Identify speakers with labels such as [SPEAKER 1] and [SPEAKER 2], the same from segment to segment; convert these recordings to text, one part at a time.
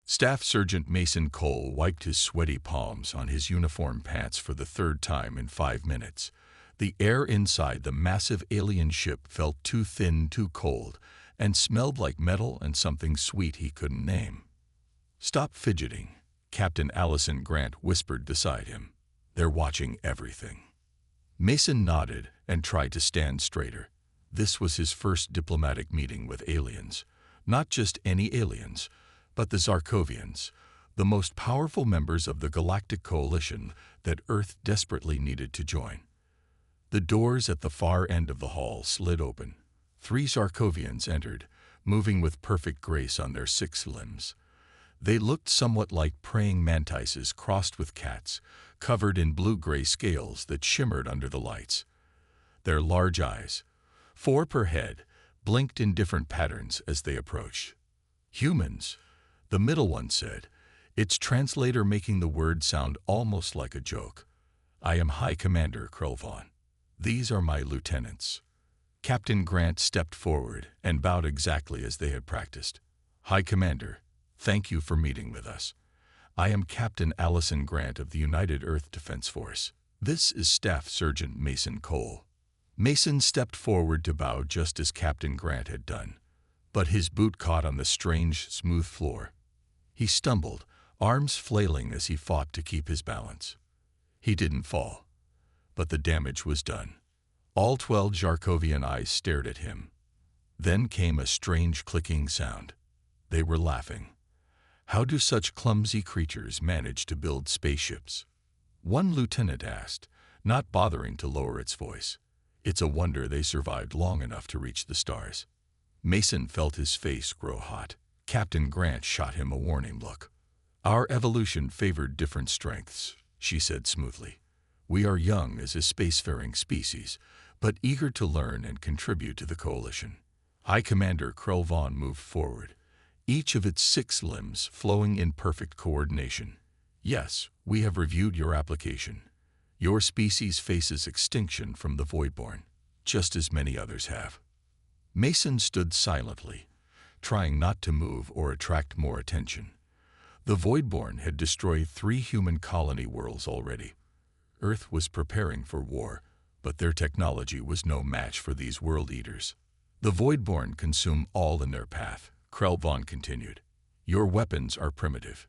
[SPEAKER 1] Staff Sergeant Mason Cole wiped his sweaty palms on his uniform pants for the third time in 5 minutes. The air inside the massive alien ship felt too thin, too cold, and smelled like metal and something sweet he couldn't name. "Stop fidgeting," Captain Allison Grant whispered beside him. "They're watching everything." Mason nodded and tried to stand straighter. This was his first diplomatic meeting with aliens. Not just any aliens, but the Zarkovians, the most powerful members of the Galactic Coalition that Earth desperately needed to join. The doors at the far end of the hall slid open. 3 Zarkovians entered, moving with perfect grace on their 6 limbs. They looked somewhat like praying mantises crossed with cats, covered in blue-gray scales that shimmered under the lights. Their large eyes, 4 per head, blinked in different patterns as they approached. "Humans," the middle one said, its translator making the word sound almost like a joke. "I am High Commander Krelvon. These are my lieutenants." Captain Grant stepped forward and bowed exactly as they had practiced. "High Commander, thank you for meeting with us. I am Captain Allison Grant of the United Earth Defense Force. This is Staff Sergeant Mason Cole." Mason stepped forward to bow just as Captain Grant had done, but his boot caught on the strange, smooth floor. He stumbled, arms flailing as he fought to keep his balance. He didn't fall, but the damage was done. All 12 Zarkovian eyes stared at him. Then came a strange clicking sound. They were laughing. How do such clumsy creatures manage to build spaceships? One lieutenant asked, not bothering to lower its voice. It's a wonder they survived long enough to reach the stars. Mason felt his face grow hot. Captain Grant shot him a warning look. "Our evolution favored different strengths," she said smoothly. "We are young as a spacefaring species, but eager to learn and contribute to the coalition." High Commander Krelvon moved forward, each of its 6 limbs flowing in perfect coordination. "Yes, we have reviewed your application. Your species faces extinction from the Voidborn, just as many others have." Mason stood silently, trying not to move or attract more attention. The Voidborn had destroyed 3 human colony worlds already. Earth was preparing for war, but their technology was no match for these world eaters. "The Voidborn consume all in their path," Krelvon continued. "Your weapons are primitive.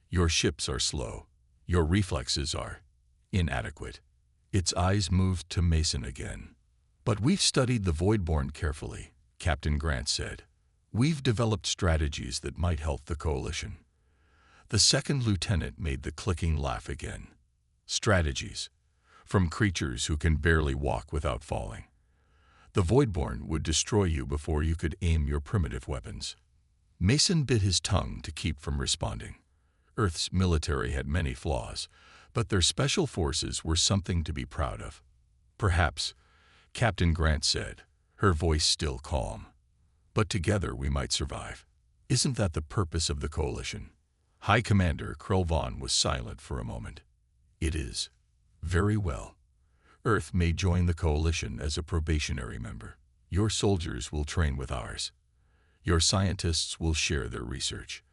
[SPEAKER 1] Your ships are slow. Your reflexes are inadequate." Its eyes moved to Mason again. "But we've studied the Voidborn carefully," Captain Grant said. "We've developed strategies that might help the coalition." The second lieutenant made the clicking laugh again. "Strategies? From creatures who can barely walk without falling. The Voidborn would destroy you before you could aim your primitive weapons." Mason bit his tongue to keep from responding. Earth's military had many flaws, but their special forces were something to be proud of. "Perhaps," Captain Grant said, her voice still calm. "But together we might survive. Isn't that the purpose of the coalition?" High Commander Krelvon was silent for a moment. "It is." "Very well. Earth may join the coalition as a probationary member. Your soldiers will train with ours. Your scientists will share their research.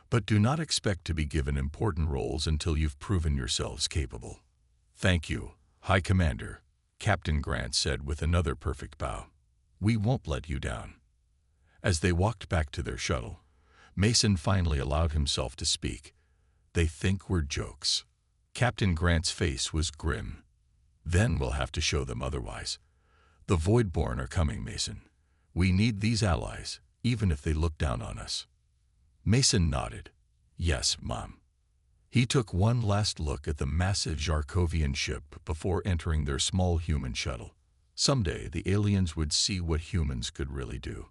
[SPEAKER 1] But do not expect to be given important roles until you've proven yourselves capable." "Thank you, High Commander," Captain Grant said with another perfect bow. "We won't let you down." As they walked back to their shuttle, Mason finally allowed himself to speak. "They think we're jokes." Captain Grant's face was grim. "Then we'll have to show them otherwise. The Voidborn are coming, Mason. We need these allies, even if they look down on us." Mason nodded. "Yes, Mom." He took one last look at the massive Zarkovian ship before entering their small human shuttle. Someday the aliens would see what humans could really do.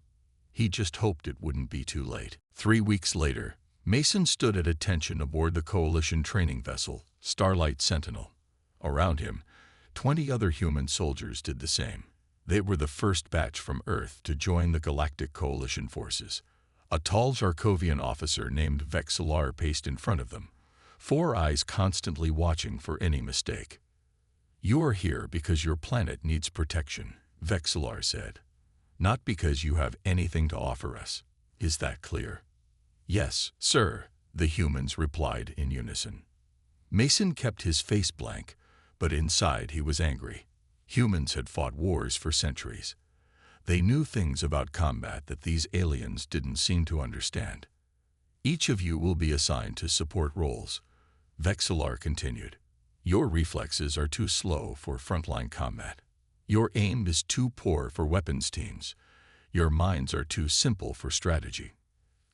[SPEAKER 1] He just hoped it wouldn't be too late. 3 weeks later, Mason stood at attention aboard the Coalition training vessel, Starlight Sentinel. Around him, 20 other human soldiers did the same. They were the first batch from Earth to join the Galactic Coalition forces. A tall Zarkovian officer named Vexillar paced in front of them, 4 eyes constantly watching for any mistake. "You are here because your planet needs protection," Vexillar said. "Not because you have anything to offer us. Is that clear?" "Yes, sir," the humans replied in unison. Mason kept his face blank, but inside he was angry. Humans had fought wars for centuries. They knew things about combat that these aliens didn't seem to understand. Each of you will be assigned to support roles, Vexillar continued. Your reflexes are too slow for frontline combat. Your aim is too poor for weapons teams. Your minds are too simple for strategy.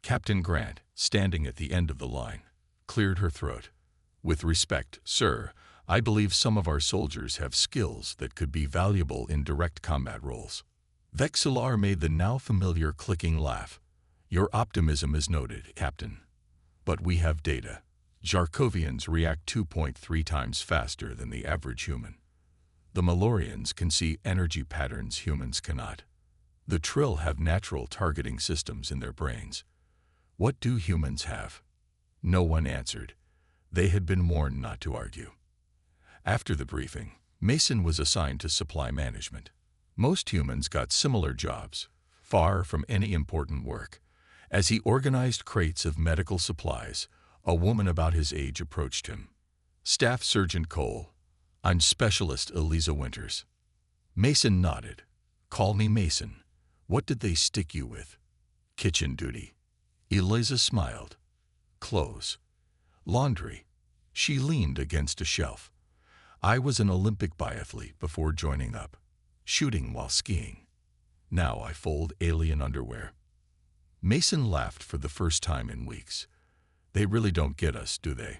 [SPEAKER 1] Captain Grant, standing at the end of the line, cleared her throat. With respect, sir, I believe some of our soldiers have skills that could be valuable in direct combat roles. Vexillar made the now familiar clicking laugh. Your optimism is noted, Captain. But we have data. Jarkovians react 2.3 times faster than the average human. The Malorians can see energy patterns humans cannot. The Trill have natural targeting systems in their brains. What do humans have? No one answered. They had been warned not to argue. After the briefing, Mason was assigned to supply management. Most humans got similar jobs, far from any important work. As he organized crates of medical supplies, a woman about his age approached him. Staff Sergeant Cole, I'm Specialist Eliza Winters. Mason nodded. Call me Mason. What did they stick you with? Kitchen duty. Eliza smiled. Clothes. Laundry. She leaned against a shelf. I was an Olympic biathlete before joining up. Shooting while skiing. Now I fold alien underwear. Mason laughed for the first time in weeks. They really don't get us, do they?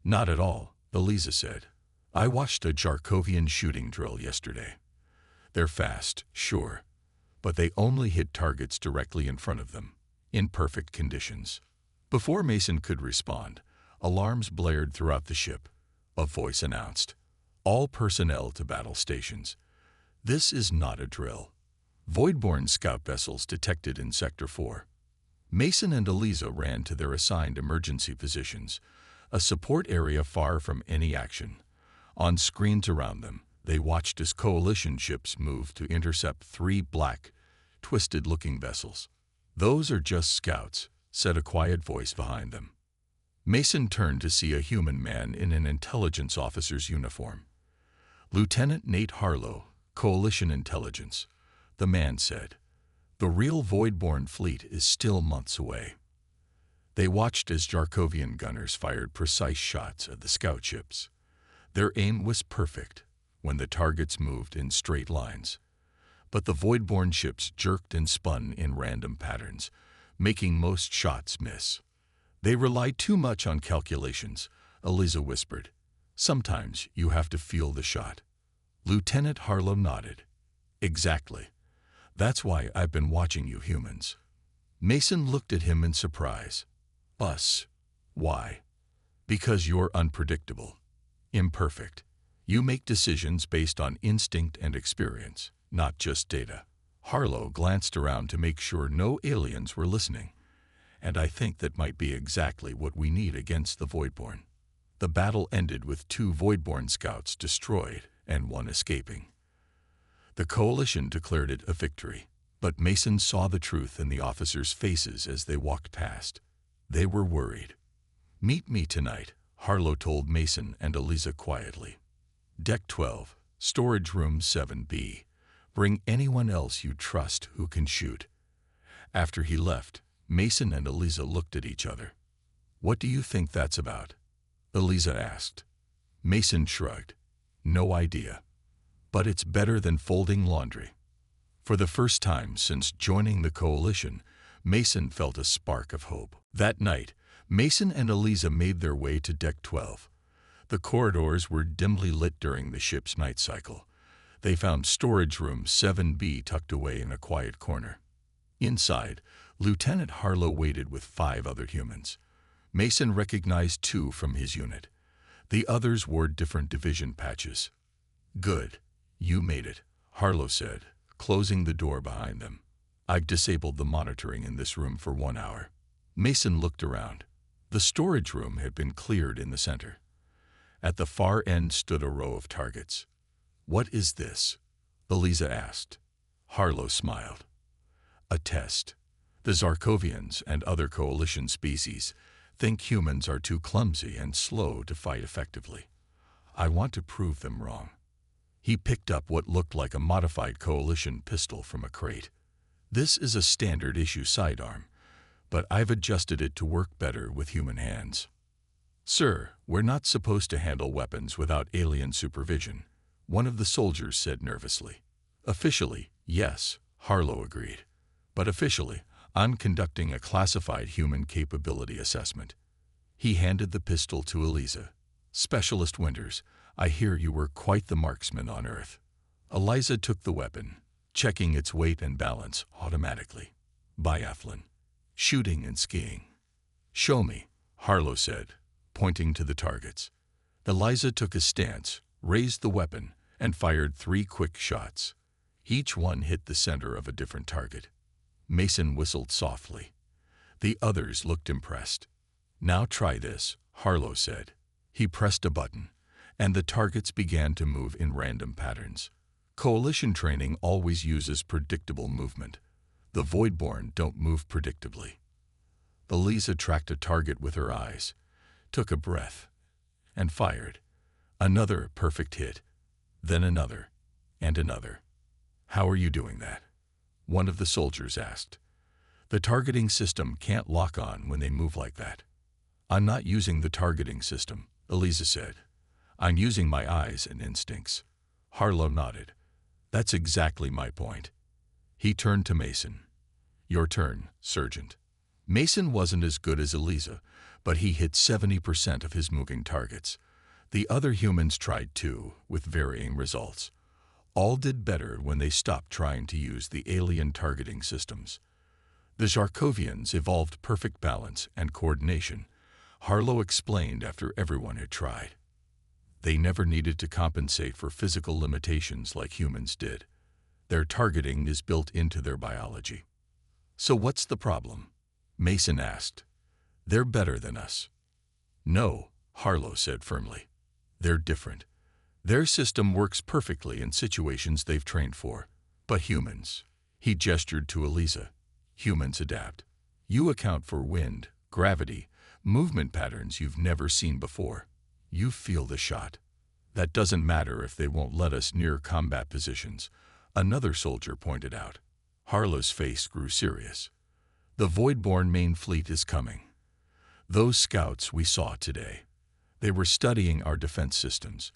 [SPEAKER 1] Not at all, Eliza said. I watched a Jarkovian shooting drill yesterday. They're fast, sure, but they only hit targets directly in front of them, in perfect conditions. Before Mason could respond, alarms blared throughout the ship. A voice announced, all personnel to battle stations. This is not a drill. Voidborn scout vessels detected in Sector 4. Mason and Eliza ran to their assigned emergency positions, a support area far from any action. On screens around them, they watched as coalition ships moved to intercept 3 black, twisted-looking vessels. Those are just scouts, said a quiet voice behind them. Mason turned to see a human man in an intelligence officer's uniform. Lieutenant Nate Harlow, Coalition Intelligence, the man said. The real Voidborn fleet is still months away. They watched as Jarkovian gunners fired precise shots at the scout ships. Their aim was perfect when the targets moved in straight lines. But the Voidborn ships jerked and spun in random patterns, making most shots miss. They relied too much on calculations, Eliza whispered. Sometimes you have to feel the shot. Lieutenant Harlow nodded. Exactly. That's why I've been watching you humans. Mason looked at him in surprise. Us. Why? Because you're unpredictable. Imperfect. You make decisions based on instinct and experience, not just data. Harlow glanced around to make sure no aliens were listening. And I think that might be exactly what we need against the Voidborn. The battle ended with 2 Voidborn scouts destroyed and 1 escaping. The Coalition declared it a victory, but Mason saw the truth in the officers' faces as they walked past. They were worried. Meet me tonight, Harlow told Mason and Eliza quietly. Deck 12, Storage Room 7B. Bring anyone else you trust who can shoot. After he left, Mason and Eliza looked at each other. What do you think that's about? Eliza asked. Mason shrugged. No idea. But it's better than folding laundry. For the first time since joining the Coalition, Mason felt a spark of hope. That night, Mason and Eliza made their way to Deck 12. The corridors were dimly lit during the ship's night cycle. They found Storage Room 7B tucked away in a quiet corner. Inside, Lieutenant Harlow waited with 5 other humans. Mason recognized 2 from his unit. The others wore different division patches. Good. You made it, Harlow said, closing the door behind them. I've disabled the monitoring in this room for 1 hour. Mason looked around. The storage room had been cleared in the center. At the far end stood a row of targets. What is this? Eliza asked. Harlow smiled. A test. The Zarkovians and other Coalition species think humans are too clumsy and slow to fight effectively. I want to prove them wrong." He picked up what looked like a modified Coalition pistol from a crate. "This is a standard issue sidearm, but I've adjusted it to work better with human hands." "Sir, we're not supposed to handle weapons without alien supervision," one of the soldiers said nervously. "Officially, yes," Harlow agreed. "But officially, I'm conducting a classified human capability assessment." He handed the pistol to Eliza. "Specialist Winters, I hear you were quite the marksman on Earth." Eliza took the weapon, checking its weight and balance automatically. "Biathlon. Shooting and skiing." "Show me," Harlow said, pointing to the targets. Eliza took a stance, raised the weapon, and fired 3 quick shots. Each one hit the center of a different target. Mason whistled softly. The others looked impressed. "Now try this," Harlow said. He pressed a button, and the targets began to move in random patterns. Coalition training always uses predictable movement. The Voidborn don't move predictably. Eliza tracked a target with her eyes, took a breath, and fired. Another perfect hit, then another, and another. "How are you doing that?" one of the soldiers asked. "The targeting system can't lock on when they move like that." "I'm not using the targeting system," Eliza said. "I'm using my eyes and instincts." Harlow nodded. "That's exactly my point." He turned to Mason. "Your turn, Sergeant." Mason wasn't as good as Eliza, but he hit 70% of his moving targets. The other humans tried too, with varying results. All did better when they stopped trying to use the alien targeting systems. The Zarkovians evolved perfect balance and coordination, Harlow explained after everyone had tried. They never needed to compensate for physical limitations like humans did. Their targeting is built into their biology. "So what's the problem?" Mason asked. "They're better than us." "No," Harlow said firmly. "They're different. Their system works perfectly in situations they've trained for. But humans," he gestured to Eliza, "humans adapt. You account for wind, gravity, movement patterns you've never seen before. You feel the shot. That doesn't matter if they won't let us near combat positions," another soldier pointed out. Harlow's face grew serious. "The Voidborn main fleet is coming. Those scouts we saw today, they were studying our defense systems,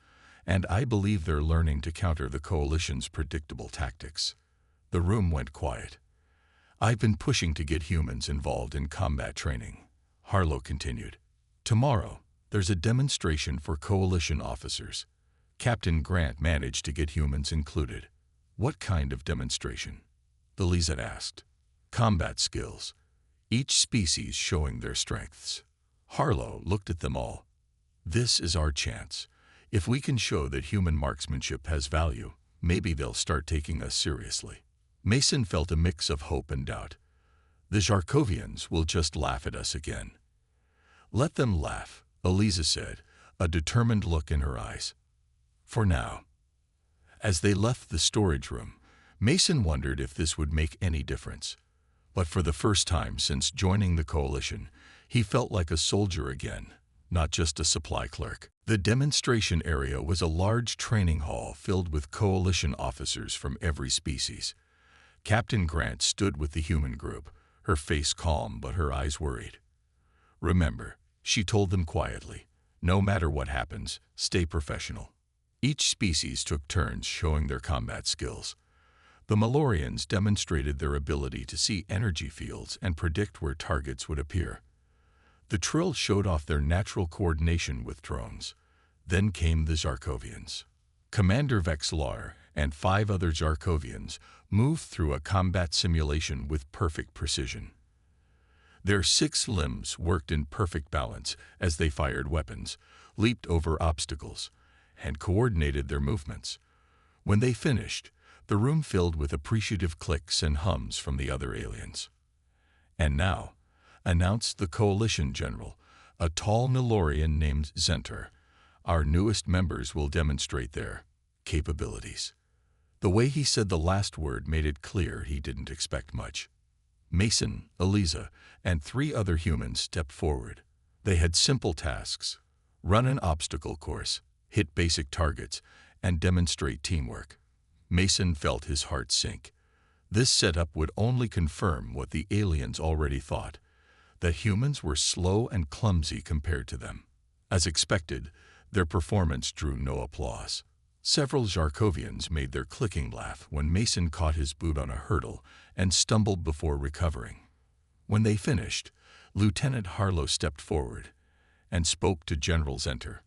[SPEAKER 1] and I believe they're learning to counter the Coalition's predictable tactics." The room went quiet. "I've been pushing to get humans involved in combat training," Harlow continued. "Tomorrow, there's a demonstration for Coalition officers. Captain Grant managed to get humans included." "What kind of demonstration?" Eliza asked. "Combat skills. Each species showing their strengths." Harlow looked at them all. "This is our chance. If we can show that human marksmanship has value, maybe they'll start taking us seriously." Mason felt a mix of hope and doubt. "The Zarkovians will just laugh at us again." "Let them laugh," Eliza said, a determined look in her eyes. "For now." As they left the storage room, Mason wondered if this would make any difference. But for the first time since joining the Coalition, he felt like a soldier again, not just a supply clerk. The demonstration area was a large training hall filled with Coalition officers from every species. Captain Grant stood with the human group, her face calm but her eyes worried. "Remember," she told them quietly, "no matter what happens, stay professional." Each species took turns showing their combat skills. The Malorians demonstrated their ability to see energy fields and predict where targets would appear. The Trill showed off their natural coordination with drones. Then came the Zarkovians. Commander Vexlar and 5 other Zarkovians moved through a combat simulation with perfect precision. Their 6 limbs worked in perfect balance as they fired weapons, leaped over obstacles, and coordinated their movements. When they finished, the room filled with appreciative clicks and hums from the other aliens. "And now," announced the Coalition General, a tall Nilorian named Zentor, "our newest members will demonstrate their capabilities." The way he said the last word made it clear he didn't expect much. Mason, Eliza, and 3 other humans stepped forward. They had simple tasks: run an obstacle course, hit basic targets, and demonstrate teamwork. Mason felt his heart sink. This setup would only confirm what the aliens already thought, that humans were slow and clumsy compared to them. As expected, their performance drew no applause. Several Zarkovians made their clicking laugh when Mason caught his boot on a hurdle and stumbled before recovering. When they finished, Lieutenant Harlow stepped forward and spoke to General Zenter.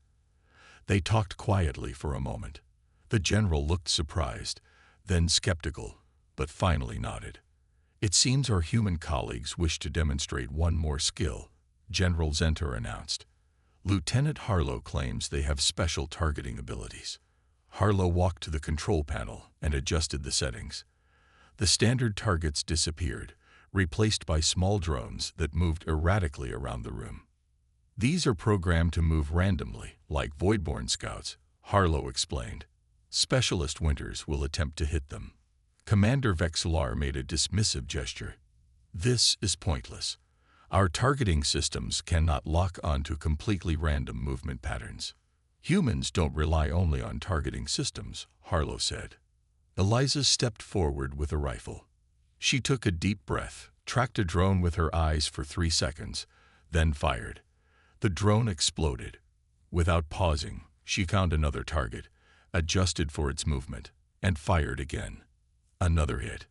[SPEAKER 1] They talked quietly for a moment. The general looked surprised, then skeptical, but finally nodded. "It seems our human colleagues wish to demonstrate one more skill," General Zenter announced. "Lieutenant Harlow claims they have special targeting abilities." Harlow walked to the control panel and adjusted the settings. The standard targets disappeared, replaced by small drones that moved erratically around the room. "These are programmed to move randomly, like Voidborn scouts," Harlow explained. "Specialist Winters will attempt to hit them." Commander Vexillar made a dismissive gesture. "This is pointless. Our targeting systems cannot lock onto completely random movement patterns." "Humans don't rely only on targeting systems," Harlow said. Eliza stepped forward with a rifle. She took a deep breath, tracked a drone with her eyes for 3 seconds, then fired. The drone exploded. Without pausing, she found another target, adjusted for its movement, and fired again. Another hit.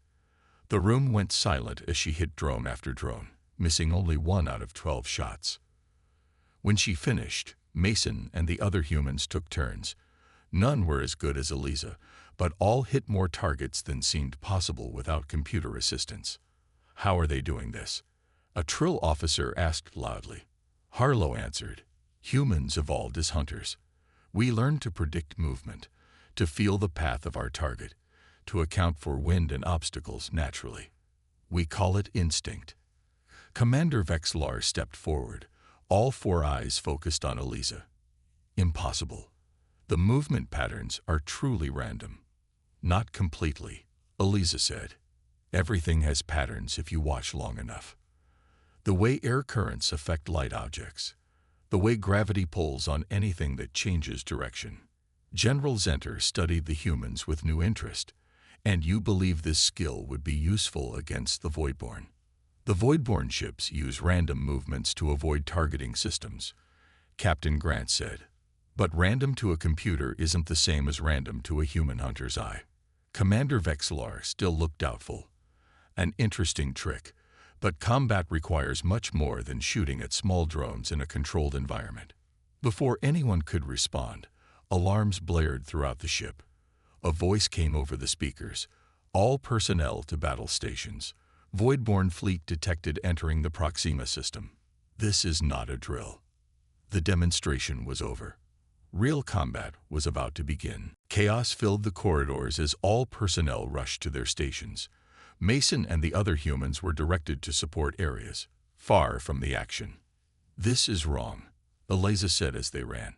[SPEAKER 1] The room went silent as she hit drone after drone, missing only 1 out of 12 shots. When she finished, Mason and the other humans took turns. None were as good as Eliza, but all hit more targets than seemed possible without computer assistance. "How are they doing this?" a Trill officer asked loudly. Harlow answered, "Humans evolved as hunters. We learned to predict movement, to feel the path of our target, to account for wind and obstacles naturally. We call it instinct." Commander Vexillar stepped forward, all 4 eyes focused on Eliza. "Impossible. The movement patterns are truly random." "Not completely," Eliza said. "Everything has patterns if you watch long enough. The way air currents affect light objects, the way gravity pulls on anything that changes direction." General Zenter studied the humans with new interest. "And you believe this skill would be useful against the Voidborn?" "The Voidborn ships use random movements to avoid targeting systems," Captain Grant said. "But random to a computer isn't the same as random to a human hunter's eye." Commander Vexillar still looked doubtful. "An interesting trick, but combat requires much more than shooting at small drones in a controlled environment." Before anyone could respond, alarms blared throughout the ship. A voice came over the speakers. "All personnel to battle stations. Voidborn fleet detected entering the Proxima system." This is not a drill. The demonstration was over. Real combat was about to begin. Chaos filled the corridors as all personnel rushed to their stations. Mason and the other humans were directed to support areas, far from the action. "This is wrong," Eliza said as they ran.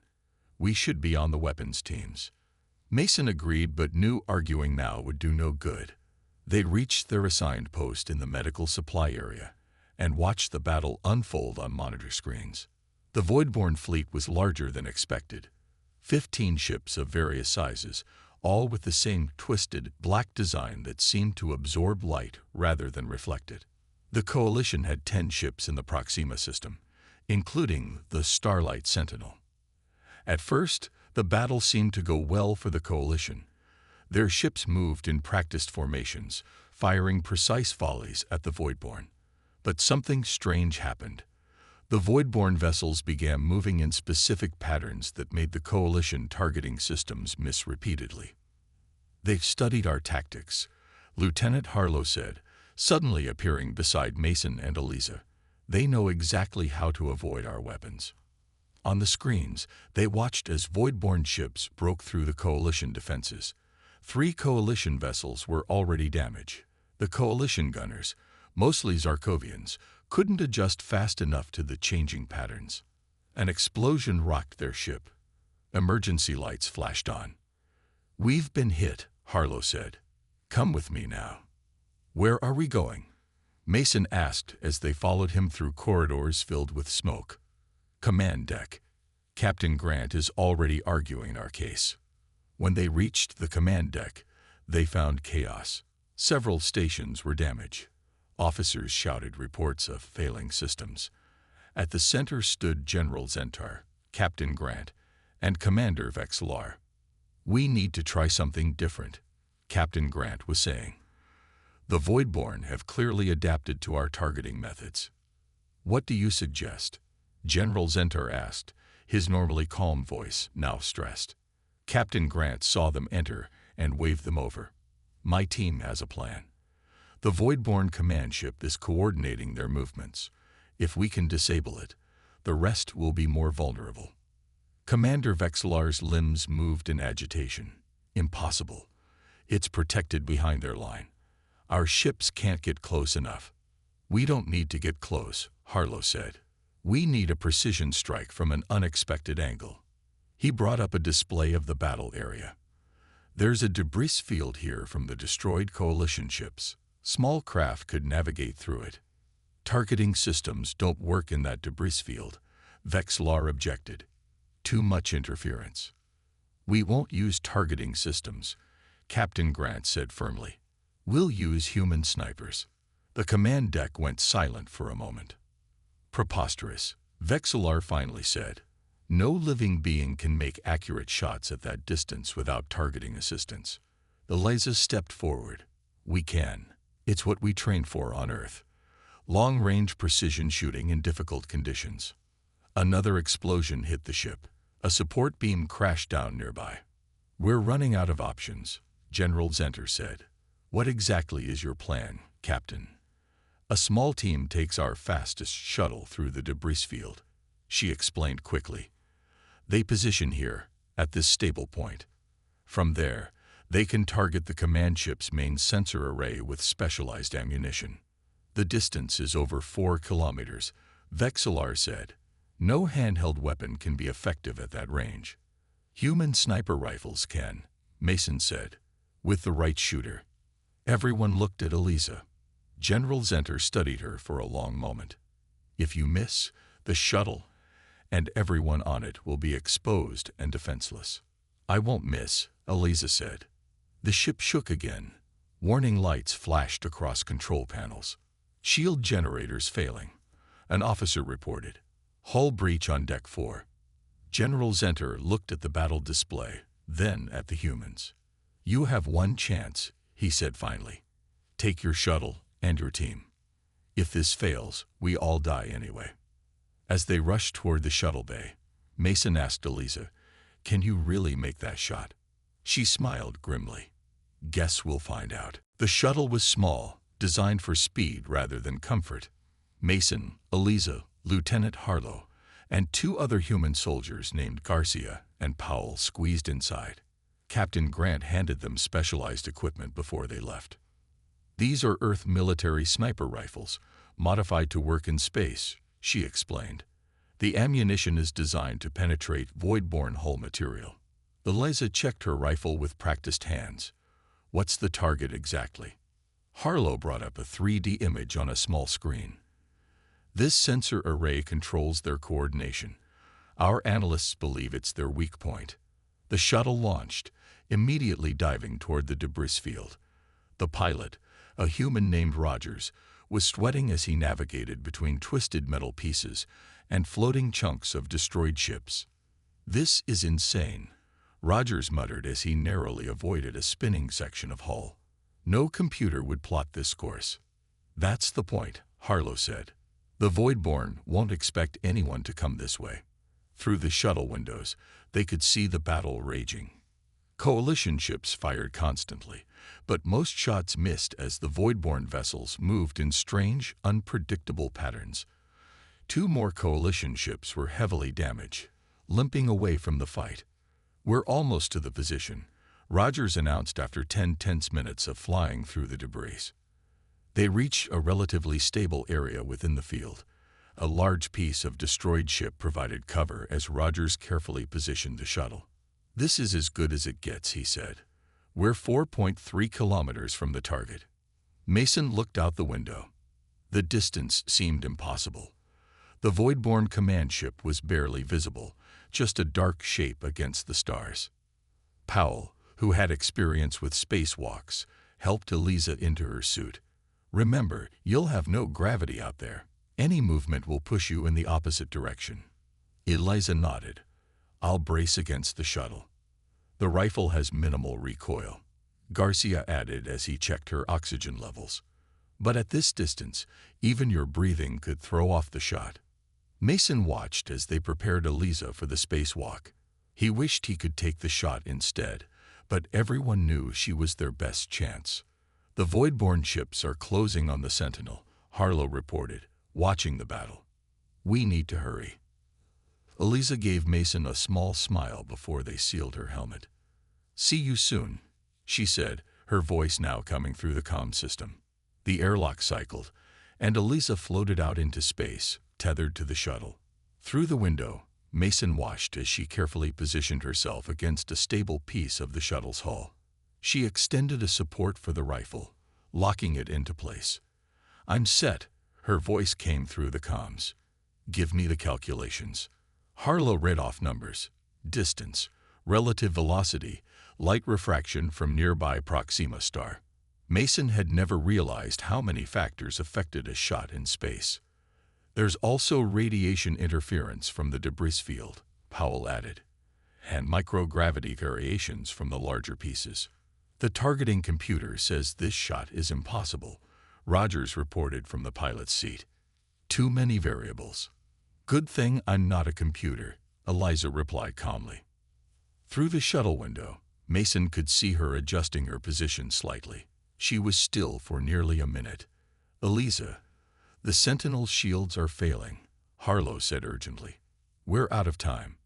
[SPEAKER 1] "We should be on the weapons teams." Mason agreed, but knew arguing now would do no good. They reached their assigned post in the medical supply area and watched the battle unfold on monitor screens. The Voidborn fleet was larger than expected. 15 ships of various sizes, all with the same twisted, black design that seemed to absorb light rather than reflect it. The Coalition had 10 ships in the Proxima system, including the Starlight Sentinel. At first, the battle seemed to go well for the Coalition. Their ships moved in practiced formations, firing precise volleys at the Voidborn. But something strange happened. The Voidborn vessels began moving in specific patterns that made the Coalition targeting systems miss repeatedly. "They've studied our tactics," Lieutenant Harlow said, suddenly appearing beside Mason and Eliza. "They know exactly how to avoid our weapons." On the screens, they watched as Voidborn ships broke through the Coalition defenses. 3 Coalition vessels were already damaged. The Coalition gunners, mostly Zarkovians, couldn't adjust fast enough to the changing patterns. An explosion rocked their ship. Emergency lights flashed on. "We've been hit," Harlow said. "Come with me now." "Where are we going?" Mason asked as they followed him through corridors filled with smoke. Command deck. Captain Grant is already arguing our case. When they reached the command deck, they found chaos. Several stations were damaged. Officers shouted reports of failing systems. At the center stood General Zentar, Captain Grant, and Commander Vexillar. "We need to try something different," Captain Grant was saying. "The Voidborn have clearly adapted to our targeting methods." "What do you suggest?" General Zentar asked, his normally calm voice now stressed. Captain Grant saw them enter and waved them over. "My team has a plan. The Voidborn command ship is coordinating their movements. If we can disable it, the rest will be more vulnerable." Commander Vexillar's limbs moved in agitation. "Impossible. It's protected behind their line. Our ships can't get close enough." "We don't need to get close," Harlow said. "We need a precision strike from an unexpected angle." He brought up a display of the battle area. "There's a debris field here from the destroyed Coalition ships. Small craft could navigate through it." "Targeting systems don't work in that debris field," Vexillar objected. "Too much interference." "We won't use targeting systems," Captain Grant said firmly. "We'll use human snipers." The command deck went silent for a moment. "Preposterous," Vexillar finally said. "No living being can make accurate shots at that distance without targeting assistance." Eliza stepped forward. "We can. It's what we train for on Earth. Long-range precision shooting in difficult conditions." Another explosion hit the ship. A support beam crashed down nearby. "We're running out of options," General Zentar said. "What exactly is your plan, Captain?" "A small team takes our fastest shuttle through the debris field," she explained quickly. "They position here, at this stable point. From there, they can target the command ship's main sensor array with specialized ammunition. The distance is over 4 kilometers, Vexillar said. "No handheld weapon can be effective at that range." "Human sniper rifles can," Mason said, "with the right shooter." Everyone looked at Eliza. General Zentar studied her for a long moment. "If you miss, the shuttle and everyone on it will be exposed and defenseless." "I won't miss," Eliza said. The ship shook again. Warning lights flashed across control panels. "Shield generators failing," an officer reported. "Hull breach on Deck 4. General Zentar looked at the battle display, then at the humans. "You have one chance," he said finally. "Take your shuttle and your team. If this fails, we all die anyway." As they rushed toward the shuttle bay, Mason asked Eliza, "Can you really make that shot?" She smiled grimly. "Guess we'll find out." The shuttle was small, designed for speed rather than comfort. Mason, Eliza, Lieutenant Harlow, and 2 other human soldiers named Garcia and Powell squeezed inside. Captain Grant handed them specialized equipment before they left. "These are Earth military sniper rifles, modified to work in space," she explained. "The ammunition is designed to penetrate void-borne hull material." Eliza checked her rifle with practiced hands. "What's the target exactly?" Harlow brought up a 3D image on a small screen. "This sensor array controls their coordination. Our analysts believe it's their weak point." The shuttle launched, immediately diving toward the debris field. The pilot, a human named Rogers, was sweating as he navigated between twisted metal pieces and floating chunks of destroyed ships. "This is insane," Rogers muttered as he narrowly avoided a spinning section of hull. "No computer would plot this course." "That's the point," Harlow said. "The Voidborn won't expect anyone to come this way." Through the shuttle windows, they could see the battle raging. Coalition ships fired constantly, but most shots missed as the Voidborn vessels moved in strange, unpredictable patterns. 2 more Coalition ships were heavily damaged, limping away from the fight. "We're almost to the position," Rogers announced after 10 tense minutes of flying through the debris. They reached a relatively stable area within the field. A large piece of destroyed ship provided cover as Rogers carefully positioned the shuttle. "This is as good as it gets," he said. "We're 4.3 kilometers from the target." Mason looked out the window. The distance seemed impossible. The Voidborn command ship was barely visible, just a dark shape against the stars. Powell, who had experience with spacewalks, helped Eliza into her suit. "Remember, you'll have no gravity out there. Any movement will push you in the opposite direction." Eliza nodded. "I'll brace against the shuttle. The rifle has minimal recoil," Garcia added as he checked her oxygen levels. "But at this distance, even your breathing could throw off the shot." Mason watched as they prepared Eliza for the spacewalk. He wished he could take the shot instead, but everyone knew she was their best chance. "The Voidborn ships are closing on the Sentinel," Harlow reported, watching the battle. "We need to hurry." Eliza gave Mason a small smile before they sealed her helmet. "See you soon," she said, her voice now coming through the comm system. The airlock cycled, and Eliza floated out into space, tethered to the shuttle. Through the window, Mason watched as she carefully positioned herself against a stable piece of the shuttle's hull. She extended a support for the rifle, locking it into place. "I'm set," her voice came through the comms. "Give me the calculations." Harlow read off numbers: distance, relative velocity, light refraction from nearby Proxima star. Mason had never realized how many factors affected a shot in space. "There's also radiation interference from the debris field," Powell added, "and microgravity variations from the larger pieces. The targeting computer says this shot is impossible," Rogers reported from the pilot's seat. "Too many variables." "Good thing I'm not a computer," Eliza replied calmly. Through the shuttle window, Mason could see her adjusting her position slightly. She was still for nearly a minute. "Eliza, the Sentinel's shields are failing," Harlow said urgently. "We're out of time."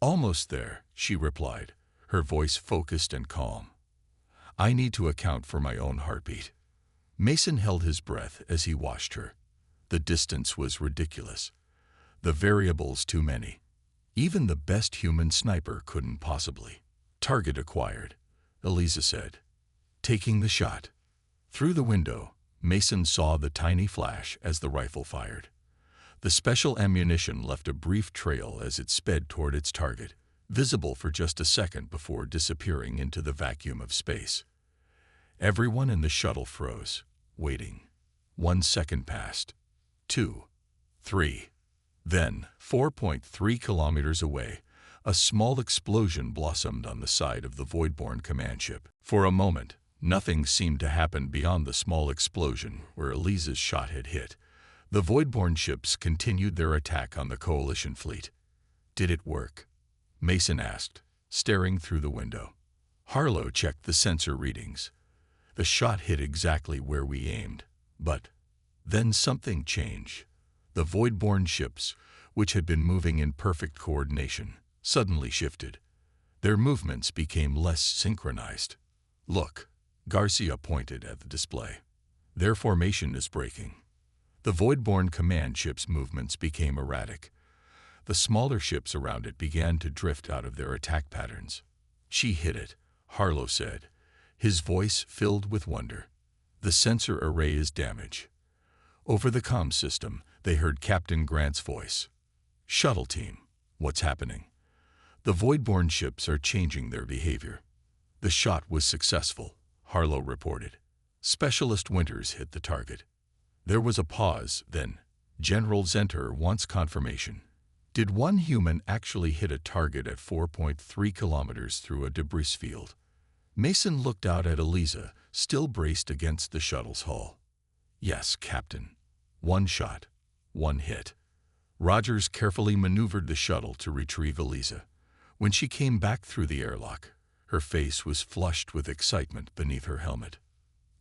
[SPEAKER 1] "Almost there," she replied, her voice focused and calm. "I need to account for my own heartbeat." Mason held his breath as he watched her. The distance was ridiculous. The variables too many. Even the best human sniper couldn't possibly. "Target acquired," Eliza said. "Taking the shot." Through the window, Mason saw the tiny flash as the rifle fired. The special ammunition left a brief trail as it sped toward its target, visible for just a second before disappearing into the vacuum of space. Everyone in the shuttle froze, waiting. 1 second passed. 2. 3. Then, 4.3 kilometers away, a small explosion blossomed on the side of the Voidborn command ship. For a moment, nothing seemed to happen beyond the small explosion where Eliza's shot had hit. The Voidborn ships continued their attack on the Coalition fleet. "Did it work?" Mason asked, staring through the window. Harlow checked the sensor readings. "The shot hit exactly where we aimed, but then something changed. The Voidborn ships, which had been moving in perfect coordination, suddenly shifted. Their movements became less synchronized. Look," Garcia pointed at the display. "Their formation is breaking." The Voidborn command ship's movements became erratic. The smaller ships around it began to drift out of their attack patterns. "She hit it," Harlow said, his voice filled with wonder. "The sensor array is damaged." Over the comm system, they heard Captain Grant's voice. "Shuttle team, what's happening?" "The Voidborn ships are changing their behavior." "The shot was successful," Harlow reported. "Specialist Winters hit the target." There was a pause, then General Zenter wants confirmation. "Did one human actually hit a target at 4.3 kilometers through a debris field?" Mason looked out at Eliza, still braced against the shuttle's hull. "Yes, Captain. One shot. One hit." Rogers carefully maneuvered the shuttle to retrieve Eliza. When she came back through the airlock, her face was flushed with excitement beneath her helmet.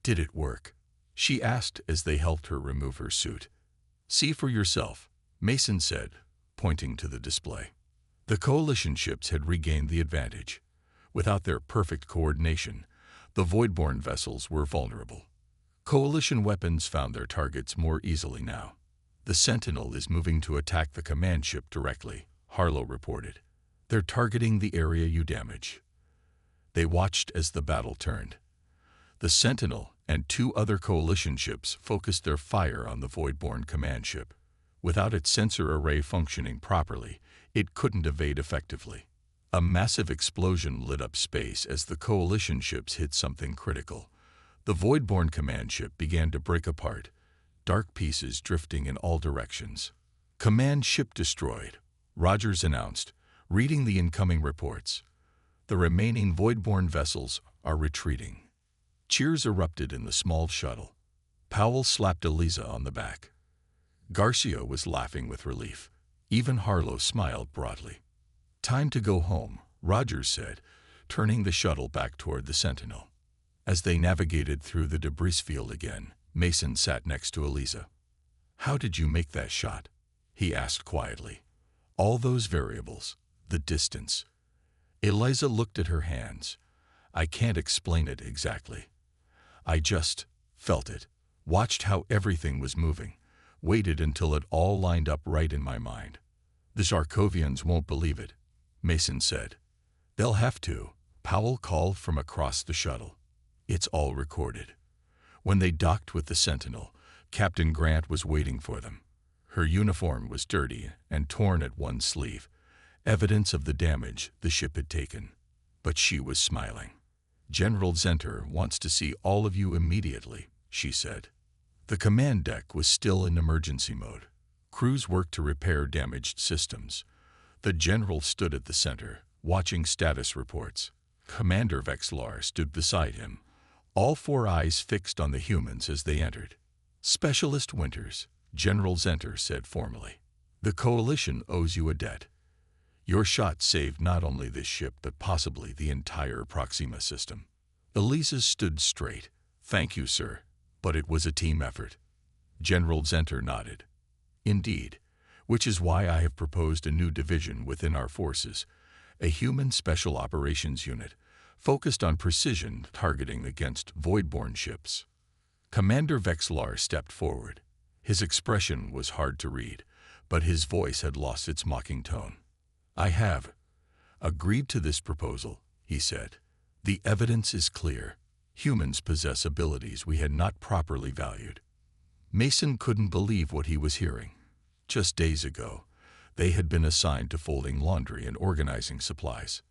[SPEAKER 1] "Did it work?" she asked as they helped her remove her suit. "See for yourself," Mason said, pointing to the display. The Coalition ships had regained the advantage. Without their perfect coordination, the Voidborn vessels were vulnerable. Coalition weapons found their targets more easily now. "The Sentinel is moving to attack the command ship directly," Harlow reported. "They're targeting the area you damage." They watched as the battle turned. The Sentinel and 2 other Coalition ships focused their fire on the Voidborn command ship. Without its sensor array functioning properly, it couldn't evade effectively. A massive explosion lit up space as the Coalition ships hit something critical. The Voidborn command ship began to break apart, dark pieces drifting in all directions. "Command ship destroyed," Rogers announced, reading the incoming reports. "The remaining Voidborn vessels are retreating." Cheers erupted in the small shuttle. Powell slapped Eliza on the back. Garcia was laughing with relief. Even Harlow smiled broadly. "Time to go home," Rogers said, turning the shuttle back toward the Sentinel. As they navigated through the debris field again, Mason sat next to Eliza. "How did you make that shot?" he asked quietly. "All those variables, the distance." Eliza looked at her hands. "I can't explain it exactly. I just felt it, watched how everything was moving, waited until it all lined up right in my mind." "The Zarkovians won't believe it," Mason said. "They'll have to," Powell called from across the shuttle. "It's all recorded." When they docked with the Sentinel, Captain Grant was waiting for them. Her uniform was dirty and torn at one sleeve, evidence of the damage the ship had taken. But she was smiling. "General Zenter wants to see all of you immediately," she said. The command deck was still in emergency mode. Crews worked to repair damaged systems. The general stood at the center, watching status reports. Commander Vexlar stood beside him, all four eyes fixed on the humans as they entered. "Specialist Winters," General Zenter said formally, "the Coalition owes you a debt. Your shot saved not only this ship but possibly the entire Proxima system." Eliza stood straight. "Thank you, sir, but it was a team effort." General Zenter nodded. "Indeed, which is why I have proposed a new division within our forces, a human special operations unit, focused on precision targeting against Voidborn ships." Commander Vexlar stepped forward. His expression was hard to read, but his voice had lost its mocking tone. "I have agreed to this proposal," he said. "The evidence is clear. Humans possess abilities we had not properly valued." Mason couldn't believe what he was hearing. Just days ago, they had been assigned to folding laundry and organizing supplies.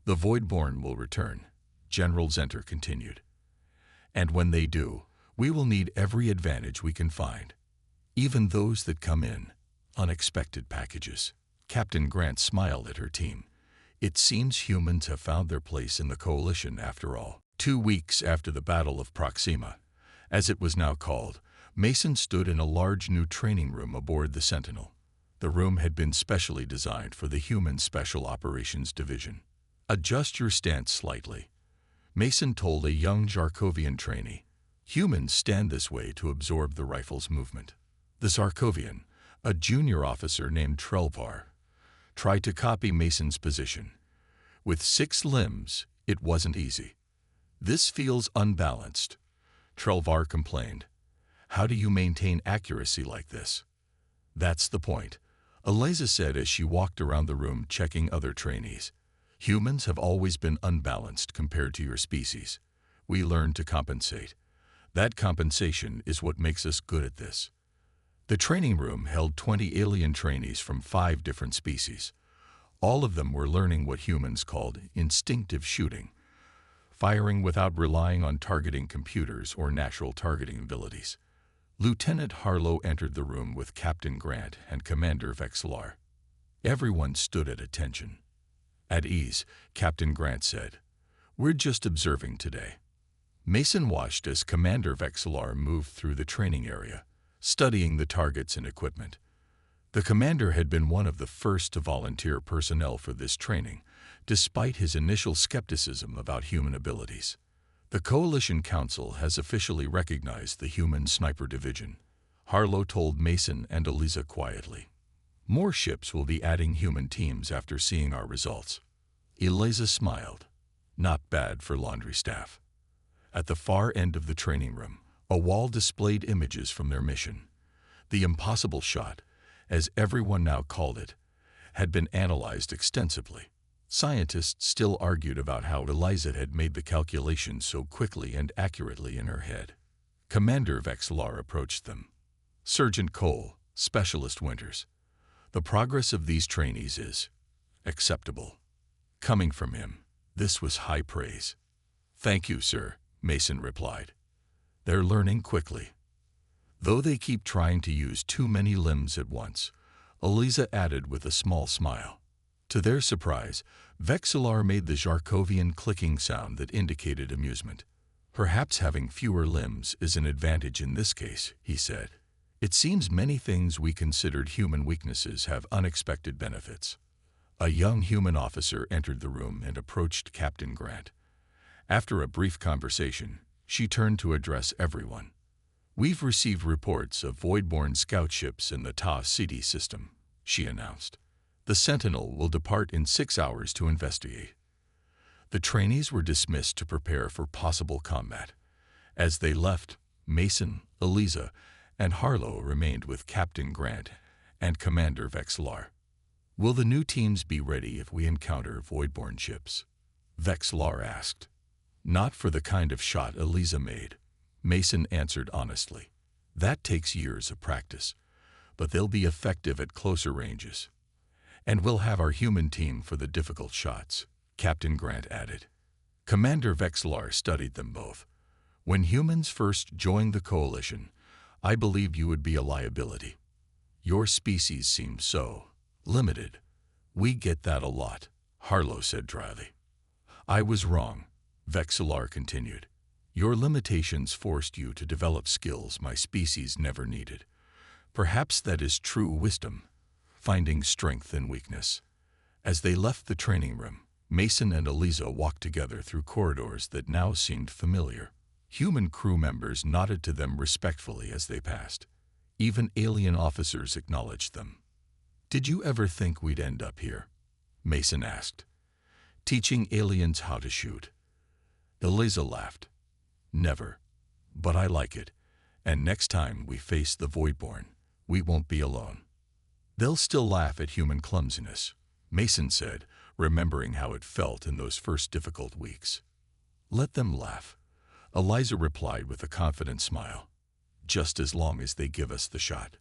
[SPEAKER 1] "The Voidborn will return," General Zenter continued. "And when they do, we will need every advantage we can find, even those that come in unexpected packages." Captain Grant smiled at her team. "It seems humans have found their place in the Coalition after all." 2 weeks after the Battle of Proxima, as it was now called, Mason stood in a large new training room aboard the Sentinel. The room had been specially designed for the Human Special Operations Division. "Adjust your stance slightly," Mason told a young Zarkovian trainee. "Humans stand this way to absorb the rifle's movement." The Zarkovian, a junior officer named Trelvar, tried to copy Mason's position. With 6 limbs, it wasn't easy. "This feels unbalanced," Trelvar complained. "How do you maintain accuracy like this?" "That's the point," Eliza said as she walked around the room checking other trainees. "Humans have always been unbalanced compared to your species. We learn to compensate. That compensation is what makes us good at this." The training room held 20 alien trainees from 5 different species. All of them were learning what humans called instinctive shooting, firing without relying on targeting computers or natural targeting abilities. Lieutenant Harlow entered the room with Captain Grant and Commander Vexlar. Everyone stood at attention. "At ease," Captain Grant said. "We're just observing today." Mason watched as Commander Vexlar moved through the training area, studying the targets and equipment. The commander had been one of the first to volunteer personnel for this training, despite his initial skepticism about human abilities. "The Coalition Council has officially recognized the Human Sniper Division," Harlow told Mason and Eliza quietly. "More ships will be adding human teams after seeing our results." Eliza smiled. Not bad for laundry staff. At the far end of the training room, a wall displayed images from their mission. The impossible shot, as everyone now called it, had been analyzed extensively. Scientists still argued about how Eliza had made the calculations so quickly and accurately in her head. Commander Vexlar approached them. "Sergeant Cole," Specialist Winters. The progress of these trainees is acceptable. Coming from him, this was high praise. Thank you, sir, Mason replied. They're learning quickly. Though they keep trying to use too many limbs at once, Eliza added with a small smile. To their surprise, Vexillar made the Zarkovian clicking sound that indicated amusement. Perhaps having fewer limbs is an advantage in this case, he said. It seems many things we considered human weaknesses have unexpected benefits. A young human officer entered the room and approached Captain Grant. After a brief conversation, she turned to address everyone. We've received reports of void-borne scout ships in the Ta City system, she announced. The Sentinel will depart in 6 hours to investigate. The trainees were dismissed to prepare for possible combat. As they left, Mason, Eliza, and Harlow remained with Captain Grant and Commander Vexillar. Will the new teams be ready if we encounter void-borne ships? Vexillar asked. Not for the kind of shot Eliza made, Mason answered honestly. That takes years of practice, but they'll be effective at closer ranges. And we'll have our human team for the difficult shots, Captain Grant added. Commander Vexillar studied them both. When humans first joined the coalition, I believed you would be a liability. Your species seemed so limited. We get that a lot, Harlow said dryly. I was wrong, Vexillar continued. Your limitations forced you to develop skills my species never needed. Perhaps that is true wisdom, finding strength in weakness. As they left the training room, Mason and Eliza walked together through corridors that now seemed familiar. Human crew members nodded to them respectfully as they passed. Even alien officers acknowledged them. Did you ever think we'd end up here? Mason asked. Teaching aliens how to shoot. Eliza laughed. Never. But I like it. And next time we face the Voidborn, we won't be alone. They'll still laugh at human clumsiness, Mason said, remembering how it felt in those first difficult weeks. Let them laugh, Eliza replied with a confident smile. Just as long as they give us the shot.